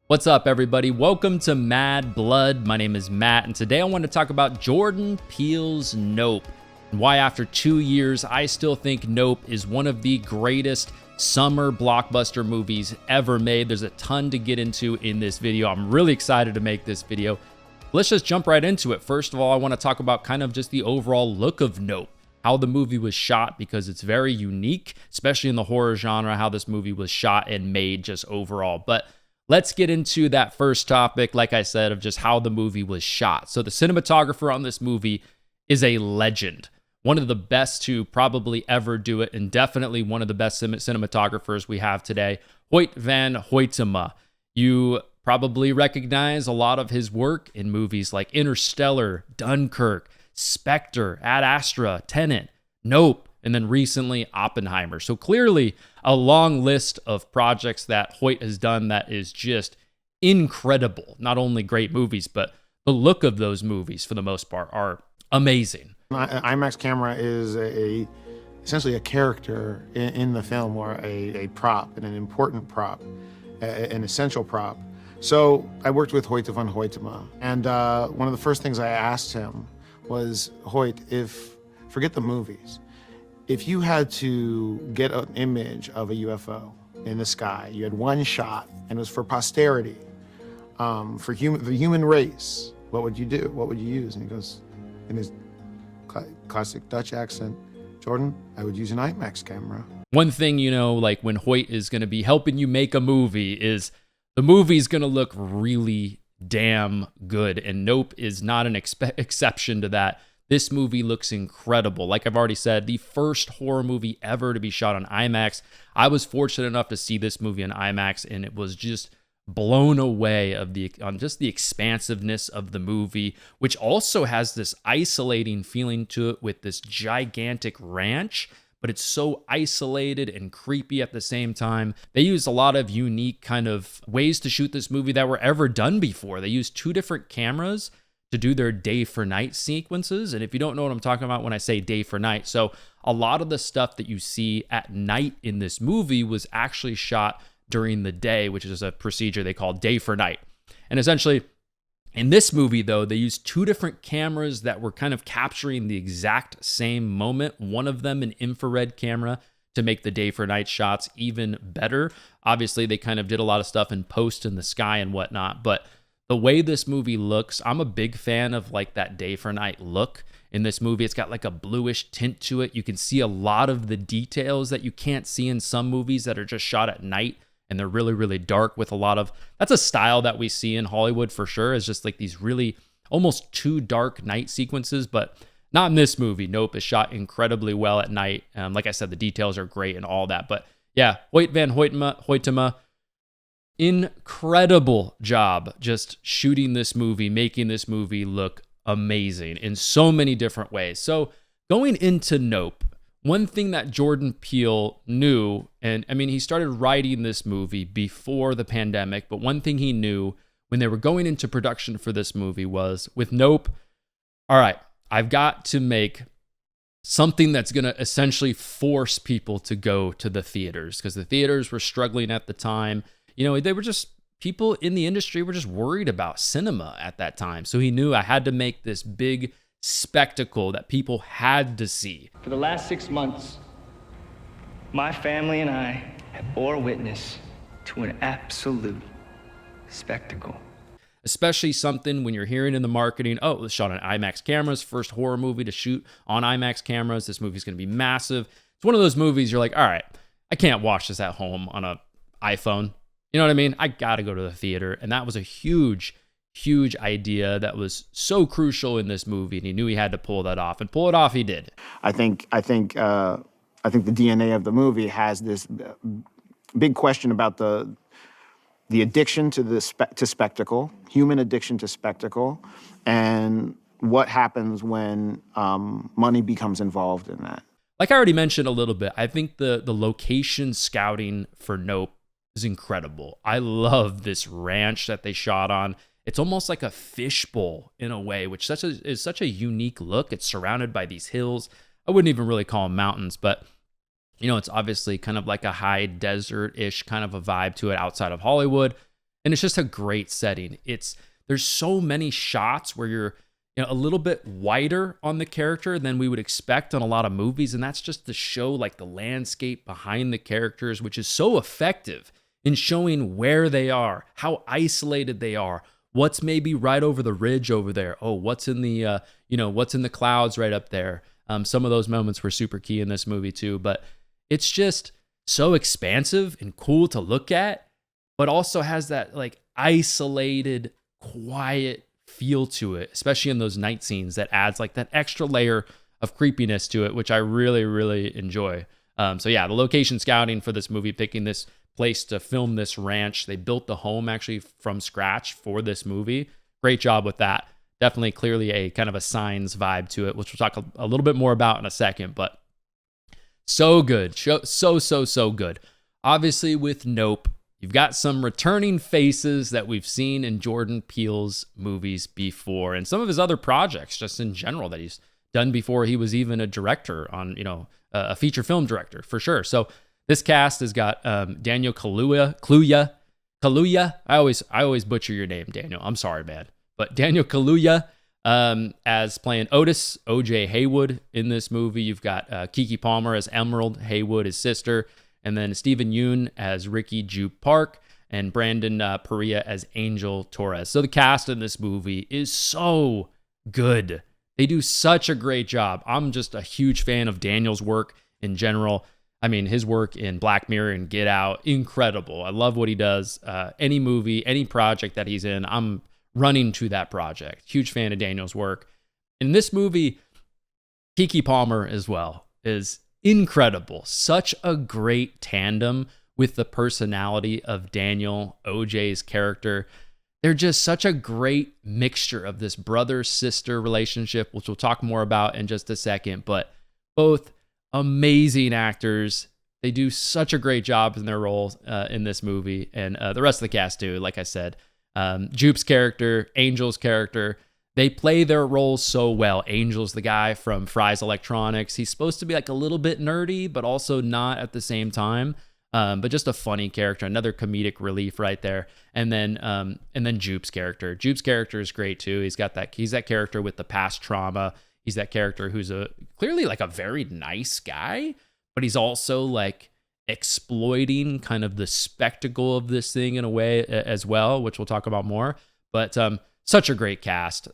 What's up, everybody? Welcome to Mad Blood. My name is Matt, and today I want to talk about Jordan Peele's Nope, and why after 2 years, I still think Nope is one of the greatest summer blockbuster movies ever made. There's a ton to get into in this video. I'm really excited to make this video. Let's just jump right into it. First of all, I want to talk about kind of just the overall look of Nope, how the movie was shot, because it's very unique, especially in the horror genre, how this movie was shot and made just overall. But let's get into that first topic, like I said, of just how the movie was shot. So the cinematographer on this movie is a legend. One of the best to probably ever do it, and definitely one of the best cinematographers we have today, Hoyt van Hoytema. You probably recognize a lot of his work in movies like Interstellar, Dunkirk, Spectre, Ad Astra, Tenet, Nope, and then recently Oppenheimer. So clearly a long list of projects that Hoyt has done that is just incredible. Not only great movies, but the look of those movies for the most part are amazing. An IMAX camera is essentially a character in the film, or a prop, and an important prop, an essential prop. So I worked with Hoyt van Hoytema, and one of the first things I asked him was, Hoyt, forget the movies, if you had to get an image of a UFO in the sky, you had one shot, and it was for posterity, for the human race, what would you do? What would you use? And he goes, in his classic Dutch accent, Jordan, I would use an IMAX camera. One thing, like when Hoyt is going to be helping you make a movie, is the movie's going to look really damn good. And Nope is not an exception to that. This movie looks incredible. Like I've already said, the first horror movie ever to be shot on IMAX. I was fortunate enough to see this movie on IMAX, and it was just blown away on just the expansiveness of the movie, which also has this isolating feeling to it with this gigantic ranch, but it's so isolated and creepy at the same time. They used a lot of unique kind of ways to shoot this movie that were ever done before. They used 2 different cameras to do their day for night sequences. And if you don't know what I'm talking about when I say day for night, so a lot of the stuff that you see at night in this movie was actually shot during the day, which is a procedure they call day for night. And essentially in this movie, though, they used 2 different cameras that were kind of capturing the exact same moment. One of them an infrared camera to make the day for night shots even better. Obviously, they kind of did a lot of stuff in post in the sky and whatnot, but the way this movie looks, I'm a big fan of like that day for night look in this movie. It's got like a bluish tint to it. You can see a lot of the details that you can't see in some movies that are just shot at night, and they're really, really dark with a lot of, that's a style that we see in Hollywood for sure, is just like these really almost too dark night sequences, but not in this movie. Nope is shot incredibly well at night. Like I said, the details are great and all that, but yeah, Hoyt van Hoytema, incredible job just shooting this movie, making this movie look amazing in so many different ways. So going into Nope, one thing that Jordan Peele knew, and I mean, he started writing this movie before the pandemic, but one thing he knew when they were going into production for this movie was, with Nope, all right, I've got to make something that's going to essentially force people to go to the theaters, because the theaters were struggling at the time. They were just, people in the industry were just worried about cinema at that time. So he knew I had to make this big spectacle that people had to see. For the last 6 months, my family and I have bore witness to an absolute spectacle. Especially something when you're hearing in the marketing, oh, it was shot on IMAX cameras, first horror movie to shoot on IMAX cameras. This movie's going to be massive. It's one of those movies you're like, all right, I can't watch this at home on an iPhone. You know what I mean? I got to go to the theater. And that was a huge, huge idea that was so crucial in this movie. And he knew he had to pull that off, and pull it off he did. I think the DNA of the movie has this big question about the addiction to spectacle, human addiction to spectacle, and what happens when money becomes involved in that. Like I already mentioned a little bit, I think the location scouting for Nope is incredible. I love this ranch that they shot on. It's almost like a fishbowl in a way, which is such a unique look. It's surrounded by these hills. I wouldn't even really call them mountains, but it's obviously kind of like a high desert-ish kind of a vibe to it outside of Hollywood. And it's just a great setting. There's so many shots where you're a little bit wider on the character than we would expect on a lot of movies, and that's just to show like the landscape behind the characters, which is so effective in showing where they are, how isolated they are, what's maybe right over the ridge over there. Oh, what's in the what's in the clouds right up there. Some of those moments were super key in this movie too, but it's just so expansive and cool to look at, but also has that like isolated, quiet feel to it, especially in those night scenes that adds like that extra layer of creepiness to it, which I really, really enjoy. So yeah, the location scouting for this movie, picking this place to film this ranch. They built the home actually from scratch for this movie. Great job with that. Definitely clearly a kind of a Signs vibe to it, which we'll talk a little bit more about in a second, but so good. So good. Obviously with Nope, you've got some returning faces that we've seen in Jordan Peele's movies before and some of his other projects just in general that he's done before he was even a director on, a feature film director for sure. So this cast has got Daniel Kaluuya. I always butcher your name, Daniel. I'm sorry, man. But Daniel Kaluuya as playing Otis, O.J. Haywood in this movie. You've got Kiki Palmer as Emerald Haywood, his sister, and then Stephen Yeun as Ricky Jupe Park, and Brandon Perea as Angel Torres. So the cast in this movie is so good. They do such a great job. I'm just a huge fan of Daniel's work in general. I mean, his work in Black Mirror and Get Out, incredible. I love what he does. Any movie, any project that he's in, I'm running to that project. Huge fan of Daniel's work. In this movie, Kiki Palmer as well is incredible. Such a great tandem with the personality of Daniel, OJ's character. They're just such a great mixture of this brother-sister relationship, which we'll talk more about in just a second, but both amazing actors. They do such a great job in their roles in this movie, and the rest of the cast too. Like I said, Jupe's character, Angel's character, they play their roles so well. Angel's the guy from Fry's Electronics. He's supposed to be like a little bit nerdy, but also not at the same time. But just a funny character, another comedic relief right there. And then Jupe's character. Jupe's character is great too. He's that character with the past trauma. He's that character who's clearly like a very nice guy, but he's also like exploiting kind of the spectacle of this thing in a way as well, which we'll talk about more. But such a great cast.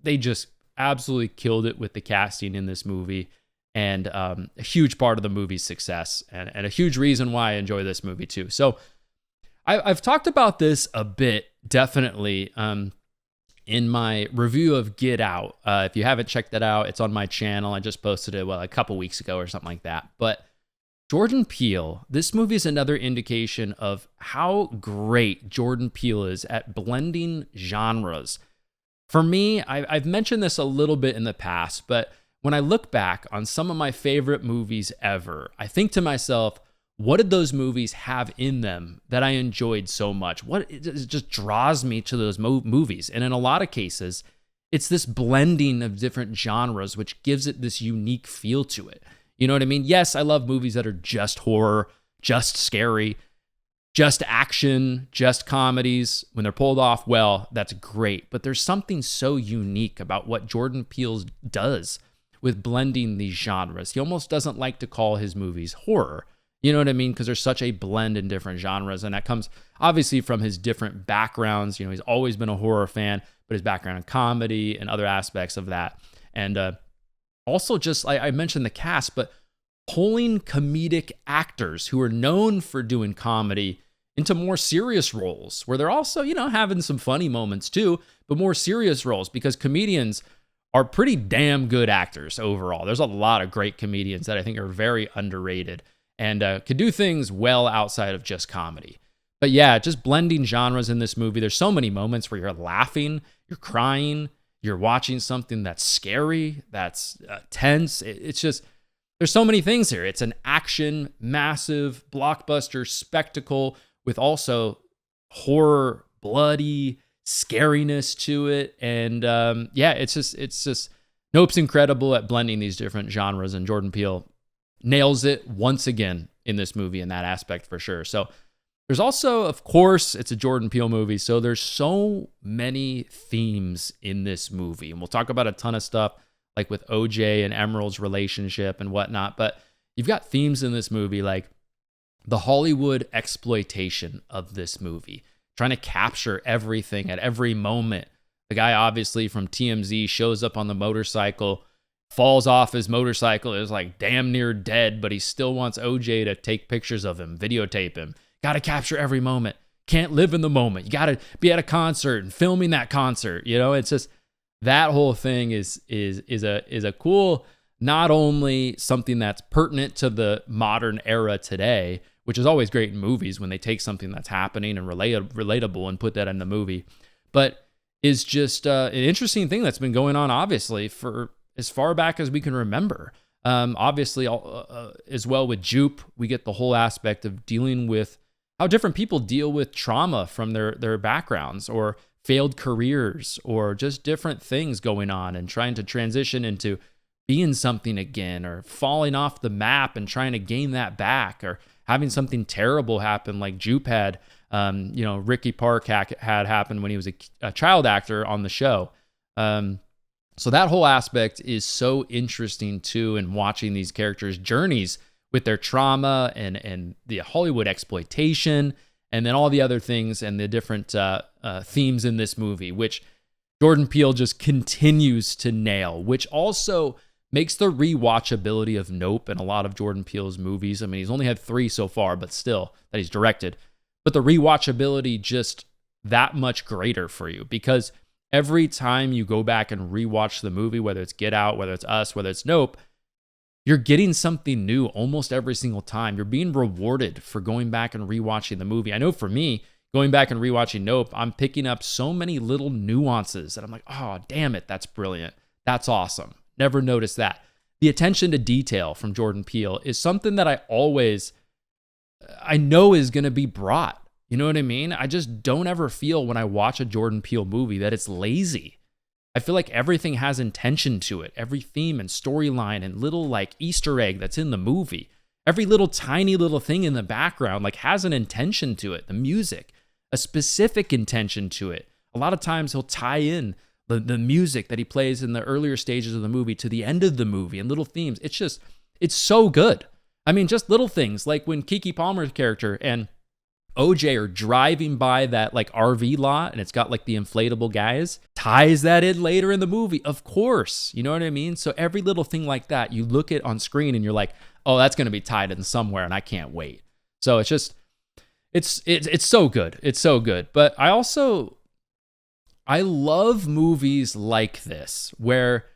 They just absolutely killed it with the casting in this movie, and a huge part of the movie's success, and a huge reason why I enjoy this movie too. So I've talked about this a bit, definitely, in my review of Get Out. If you haven't checked that out, it's on my channel. I just posted it, a couple weeks ago or something like that. But Jordan Peele, this movie is another indication of how great Jordan Peele is at blending genres. For me, I've mentioned this a little bit in the past, but when I look back on some of my favorite movies ever, I think to myself, what did those movies have in them that I enjoyed so much? What it just draws me to those movies? And in a lot of cases, it's this blending of different genres, which gives it this unique feel to it. You know what I mean? Yes, I love movies that are just horror, just scary, just action, just comedies. When they're pulled off well, that's great. But there's something so unique about what Jordan Peele does with blending these genres. He almost doesn't like to call his movies horror. You know what I mean? Because there's such a blend in different genres. And that comes obviously from his different backgrounds. He's always been a horror fan, but his background in comedy and other aspects of that. And also just, I mentioned the cast, but pulling comedic actors who are known for doing comedy into more serious roles where they're also, having some funny moments too, but more serious roles, because comedians are pretty damn good actors overall. There's a lot of great comedians that I think are very underrated and could do things well outside of just comedy. But yeah, just blending genres in this movie. There's so many moments where you're laughing, you're crying, you're watching something that's scary, that's tense. It's just, there's so many things here. It's an action, massive, blockbuster spectacle with also horror, bloody scariness to it. And it's just, Nope's incredible at blending these different genres, and Jordan Peele nails it once again in this movie in that aspect for sure. So There's also, of course, it's a Jordan Peele movie, so there's so many themes in this movie. And we'll talk about a ton of stuff like with OJ and Emerald's relationship and whatnot. But you've got themes in this movie like the Hollywood exploitation of this movie, trying to capture everything at every moment. The guy, obviously, from TMZ shows up on the motorcycle, falls off his motorcycle, is like damn near dead, but he still wants OJ to take pictures of him, videotape him. Got to capture every moment. Can't live in the moment. You got to be at a concert and filming that concert. You know, it's just that whole thing is a cool, not only something that's pertinent to the modern era today, which is always great in movies when they take something that's happening and relatable and put that in the movie, but is just an interesting thing that's been going on, obviously, for as far back as we can remember. Obviously, as well with Jupe, we get the whole aspect of dealing with how different people deal with trauma from their backgrounds or failed careers or just different things going on and trying to transition into being something again or falling off the map and trying to gain that back or having something terrible happen like Jupe had, Ricky Park had happen when he was a child actor on the show. So that whole aspect is so interesting too, in watching these characters' journeys with their trauma and the Hollywood exploitation, and then all the other things and the different themes in this movie, which Jordan Peele just continues to nail, which also makes the rewatchability of Nope and a lot of Jordan Peele's movies. I mean, he's only had 3 so far, but still, that he's directed. But the rewatchability just that much greater for you, because every time you go back and rewatch the movie, whether it's Get Out, whether it's Us, whether it's Nope, you're getting something new almost every single time. You're being rewarded for going back and rewatching the movie. I know for me, going back and rewatching Nope, I'm picking up so many little nuances that I'm like, oh, damn it, that's brilliant. That's awesome. Never noticed that. The attention to detail from Jordan Peele is something that I know is going to be brought. You know what I mean? I just don't ever feel when I watch a Jordan Peele movie that it's lazy. I feel like everything has intention to it. Every theme and storyline and little like Easter egg that's in the movie. Every little tiny little thing in the background like has an intention to it. The music, a specific intention to it. A lot of times he'll tie in the music that he plays in the earlier stages of the movie to the end of the movie and little themes. It's so good. I mean, just little things like when Keke Palmer's character and OJ are driving by that like RV lot and it's got like the inflatable guys, ties that in later in the movie, of course. You know what I mean? So every little thing like that, you look at on screen and you're like, oh, that's going to be tied in somewhere and I can't wait. So it's just, it's so good. It's so good. But I love movies like this where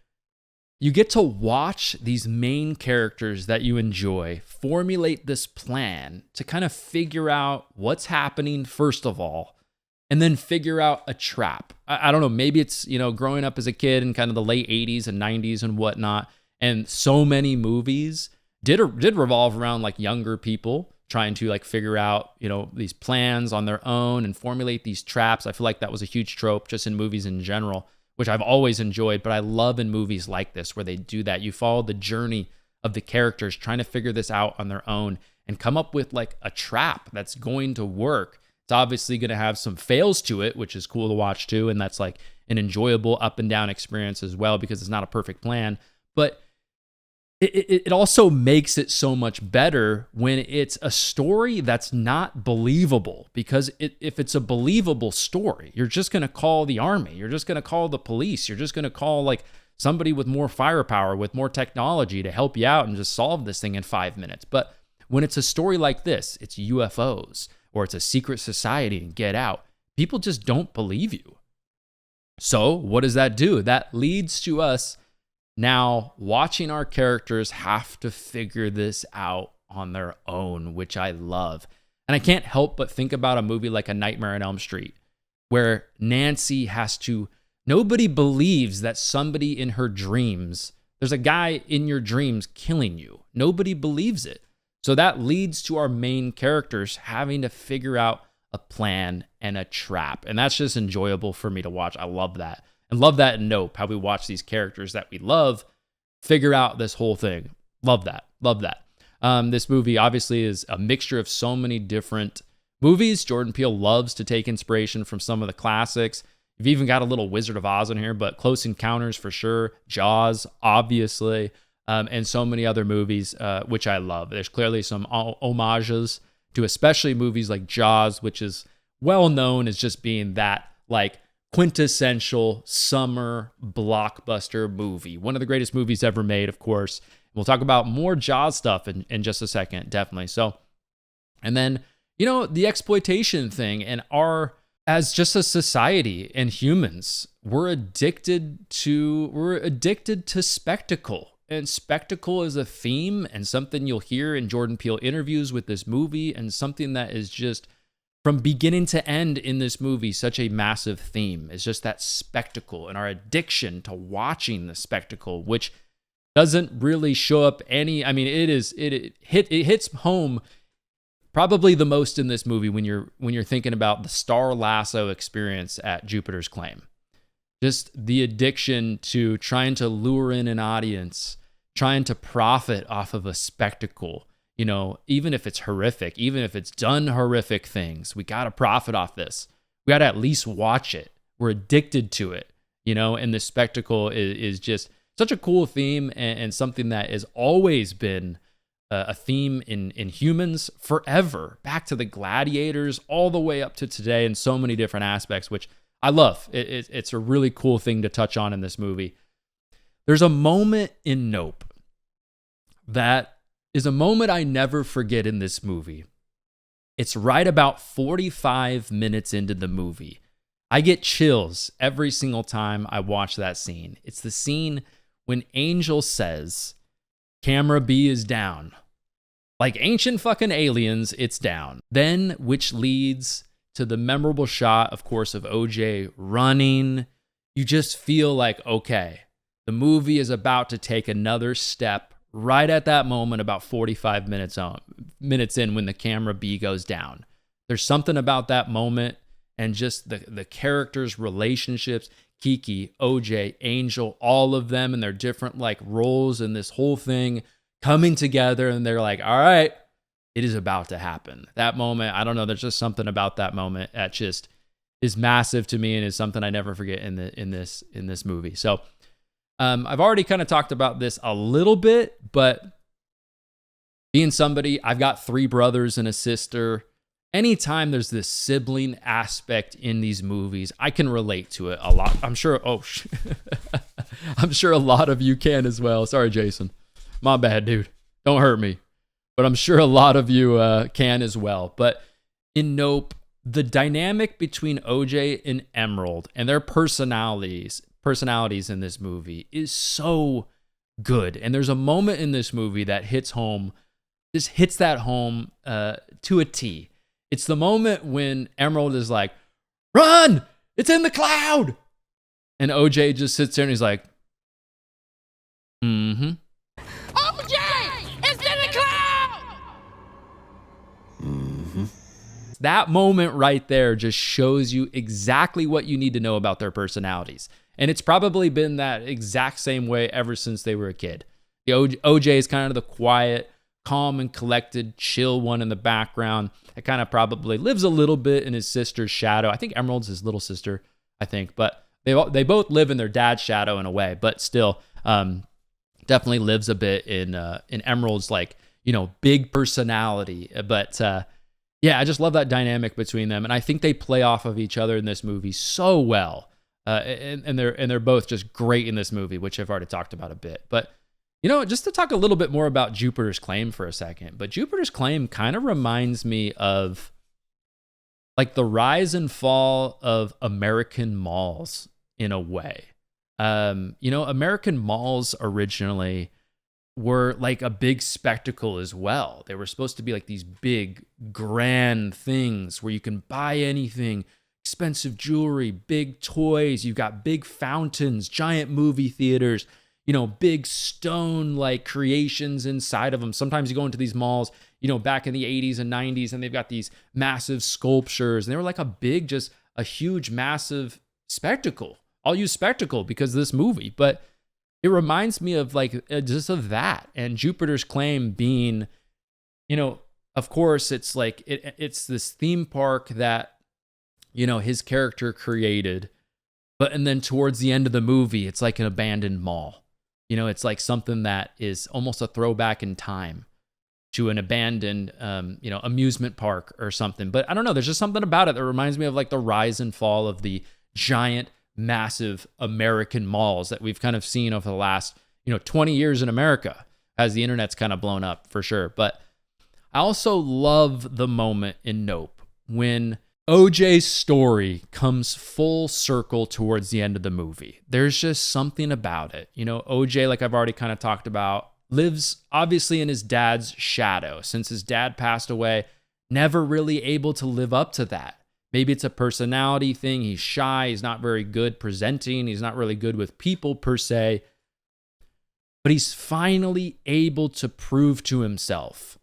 you get to watch these main characters that you enjoy formulate this plan to kind of figure out what's happening, first of all, and then figure out a trap. I don't know, maybe it's, growing up as a kid in kind of the late 80s and 90s and whatnot, and so many movies did revolve around like younger people trying to like figure out, these plans on their own and formulate these traps. I feel like that was a huge trope just in movies in general, which I've always enjoyed, but I love in movies like this where they do that. You follow the journey of the characters trying to figure this out on their own and come up with like a trap that's going to work. It's obviously going to have some fails to it, which is cool to watch too, and that's like an enjoyable up and down experience as well because it's not a perfect plan. But it also makes it so much better when it's a story that's not believable, because if it's a believable story, you're just going to call the army, you're just going to call the police, you're just going to call like somebody with more firepower, with more technology to help you out and just solve this thing in 5 minutes. But when it's a story like this, it's UFOs or it's a secret society and Get Out, people just don't believe you. So what does that do? That leads to us now watching our characters have to figure this out on their own, which I love. And I can't help but think about a movie like A Nightmare on Elm Street, where Nancy nobody believes that somebody in her dreams, there's a guy in your dreams killing you. Nobody believes it. So that leads to our main characters having to figure out a plan and a trap. And that's just enjoyable for me to watch. I love that. And love that in Nope, how we watch these characters that we love figure out this whole thing. Love that. Love that. This movie obviously is a mixture of so many different movies. Jordan Peele loves to take inspiration from some of the classics. You've even got a little Wizard of Oz in here, but Close Encounters for sure, Jaws, obviously, and so many other movies, which I love. There's clearly some homages to especially movies like Jaws, which is well known as just being that like quintessential summer blockbuster movie. One of the greatest movies ever made, of course. We'll talk about more Jaws stuff in just a second, definitely. So, and then, you know, the exploitation thing and as just a society and humans, we're addicted to spectacle. And spectacle is a theme and something you'll hear in Jordan Peele interviews with this movie, and something that is just from beginning to end in this movie, such a massive theme. It's just that spectacle and our addiction to watching the spectacle, which doesn't really show up it hits home probably the most in this movie when you're thinking about the Star Lasso experience at Jupiter's Claim. Just the addiction to trying to lure in an audience, trying to profit off of a spectacle. You know, even if it's horrific, even if it's done horrific things, we got to profit off this. We got to at least watch it. We're addicted to it, you know, and the spectacle is just such a cool theme and something that has always been a theme in humans forever, back to the gladiators, all the way up to today in so many different aspects, which I love. It's a really cool thing to touch on in this movie. There's a moment in Nope that is a moment I never forget in this movie. It's right about 45 minutes into the movie. I get chills every single time I watch that scene. It's the scene when Angel says, "Camera B is down." Like ancient fucking aliens, it's down. Then, which leads to the memorable shot, of course, of OJ running. You just feel like, okay, the movie is about to take another step right at that moment, about 45 minutes in, when the camera B goes down. There's something about that moment and just the characters' relationships, Kiki, OJ, Angel, all of them and their different like roles in this whole thing coming together, and they're like, all right, it is about to happen. That moment, I don't know, there's just something about that moment that just is massive to me and is something I never forget in this movie. So I've already kind of talked about this a little bit, but being somebody, I've got 3 brothers and a sister. Anytime there's this sibling aspect in these movies, I can relate to it a lot. I'm sure I'm sure a lot of you can as well. Sorry, Jason. My bad, dude. Don't hurt me. But I'm sure a lot of you can as well. But in Nope, the dynamic between OJ and Emerald and their personalities in this movie is so good. And there's a moment in this movie that hits that home to a T. It's the moment when Emerald is like, "Run! It's in the cloud!" And OJ just sits there and he's like, "Mm-hmm. OJ! It's in the cloud!" Mm-hmm. That moment right there just shows you exactly what you need to know about their personalities. And it's probably been that exact same way ever since they were a kid. The OJ is kind of the quiet, calm and collected, chill one in the background. It kind of probably lives a little bit in his sister's shadow. I think Emerald's his little sister, I think. But they both live in their dad's shadow in a way, but still definitely lives a bit in Emerald's, like, you know, big personality. But yeah, I just love that dynamic between them. And I think they play off of each other in this movie so well. And they're both just great in this movie, which I've already talked about a bit. But, you know, just to talk a little bit more about Jupiter's Claim for a second. But Jupiter's Claim kind of reminds me of like the rise and fall of American malls in a way. You know, American malls originally were like a big spectacle as well. They were supposed to be like these big, grand things where you can buy anything, expensive jewelry, big toys. You've got big fountains, giant movie theaters, you know, big stone like creations inside of them. Sometimes you go into these malls, you know, back in the 80s and 90s, and they've got these massive sculptures. And they were like a huge, massive spectacle. I'll use spectacle because of this movie, but it reminds me of like just of that. And Jupiter's Claim being, you know, of course, it's like it's this theme park that, you know, his character created. And then towards the end of the movie, it's like an abandoned mall. You know, it's like something that is almost a throwback in time to an abandoned, amusement park or something. But I don't know, there's just something about it that reminds me of like the rise and fall of the giant, massive American malls that we've kind of seen over the last, 20 years in America as the internet's kind of blown up for sure. But I also love the moment in Nope when OJ's story comes full circle towards the end of the movie. There's just something about it. You know, OJ, like I've already kind of talked about, lives obviously in his dad's shadow. Since his dad passed away, never really able to live up to that. Maybe it's a personality thing. He's shy. He's not very good presenting. He's not really good with people per se. But he's finally able to prove to himself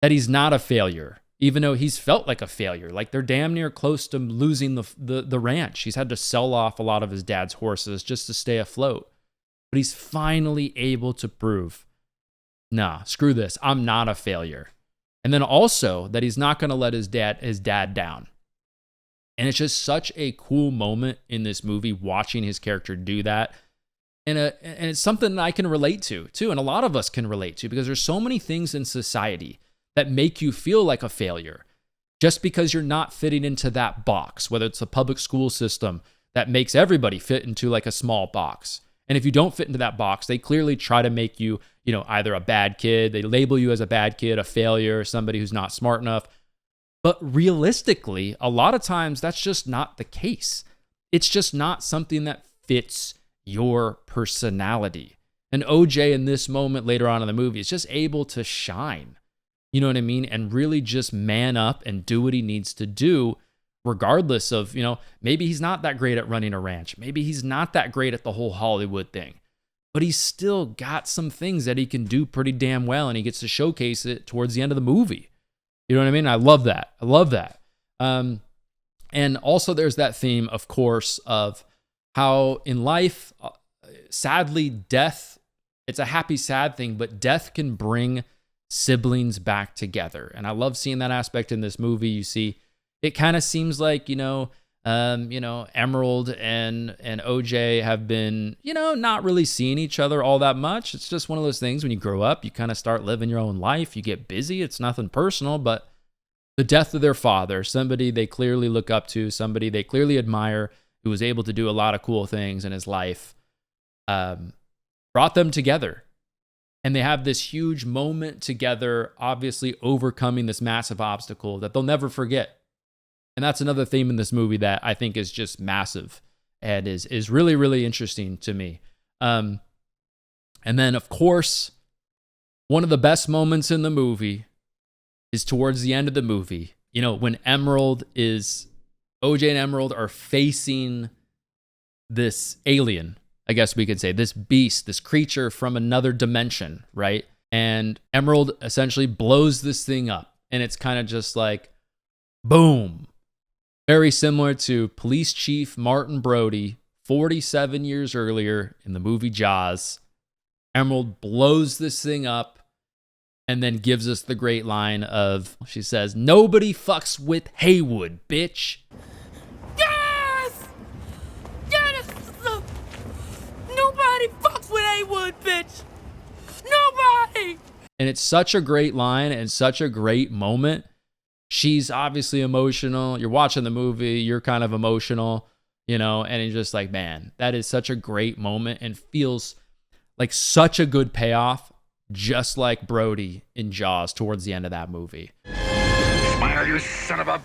that he's not a failure, even though he's felt like a failure. Like they're damn near close to losing the ranch. He's had to sell off a lot of his dad's horses just to stay afloat. But he's finally able to prove, nah, screw this. I'm not a failure. And then also that he's not going to let his dad down. And it's just such a cool moment in this movie watching his character do that. And it's something that I can relate to too. And a lot of us can relate to, because there's so many things in society that make you feel like a failure just because you're not fitting into that box, whether it's a public school system that makes everybody fit into like a small box. And if you don't fit into that box, they clearly try to make you, either a bad kid, they label you as a bad kid, a failure, somebody who's not smart enough. But realistically, a lot of times that's just not the case. It's just not something that fits your personality. And OJ in this moment later on in the movie is just able to shine. You know what I mean? And really just man up and do what he needs to do, regardless of, maybe he's not that great at running a ranch. Maybe he's not that great at the whole Hollywood thing. But he's still got some things that he can do pretty damn well, and he gets to showcase it towards the end of the movie. You know what I mean? I love that. I love that. And also there's that theme, of course, of how in life, sadly, death, it's a happy, sad thing, but death can bring siblings back together. And I love seeing that aspect in this movie. You see, it kind of seems like, Emerald and OJ have been, not really seeing each other all that much. It's just one of those things when you grow up, you kind of start living your own life. You get busy. It's nothing personal, but the death of their father, somebody they clearly look up to, somebody they clearly admire, who was able to do a lot of cool things in his life, brought them together. And they have this huge moment together, obviously overcoming this massive obstacle that they'll never forget. And that's another theme in this movie that I think is just massive and is really, really interesting to me. And then, of course, one of the best moments in the movie is towards the end of the movie. When OJ and Emerald are facing this alien, I guess we could say, this beast, this creature from another dimension, right? And Emerald essentially blows this thing up. And it's kind of just like, boom. Very similar to Police Chief Martin Brody 47 years earlier in the movie Jaws. Emerald blows this thing up and then gives us the great line of, she says, "Nobody fucks with Haywood, bitch." Yes! Yes! Nobody fucks with Haywood, bitch! Nobody! And it's such a great line and such a great moment. She's obviously emotional. You're watching the movie, you're kind of emotional, and it's just like, man, that is such a great moment and feels like such a good payoff, just like Brody in Jaws towards the end of that movie. Smile, you son of a...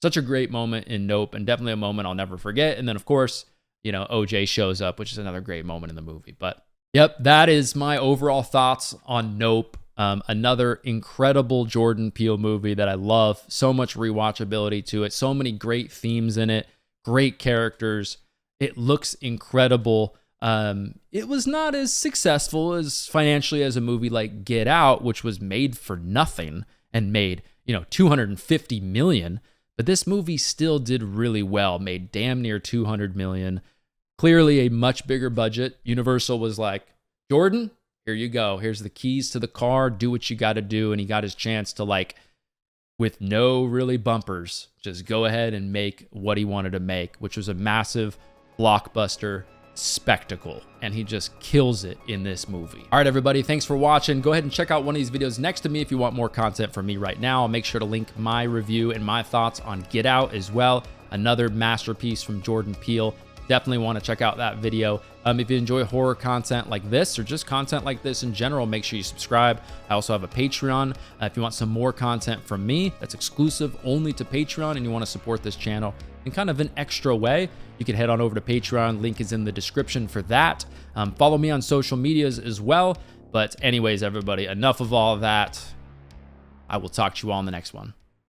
Such a great moment in Nope, and definitely a moment I'll never forget. And then, of course, OJ shows up, which is another great moment in the movie. But yep, that is my overall thoughts on Nope. Another incredible Jordan Peele movie that I love. So much rewatchability to it. So many great themes in it. Great characters. It looks incredible. It was not as successful as financially as a movie like Get Out, which was made for nothing and made, $250 million. But this movie still did really well. Made damn near $200 million. Clearly a much bigger budget. Universal was like, Jordan, here you go. Here's the keys to the car. Do what you got to do. And he got his chance to, like, with no really bumpers, just go ahead and make what he wanted to make, which was a massive blockbuster spectacle. And he just kills it in this movie. All right, everybody, thanks for watching. Go ahead and check out one of these videos next to me if you want more content from me right now. I'll make sure to link my review and my thoughts on Get Out as well. Another masterpiece from Jordan Peele. Definitely want to check out that video. If you enjoy horror content like this or just content like this in general, make sure you subscribe. I also have a Patreon. If you want some more content from me that's exclusive only to Patreon and you want to support this channel in kind of an extra way, you can head on over to Patreon. Link is in the description for that. Follow me on social medias as well. But anyways, everybody, enough of all of that. I will talk to you all in the next one.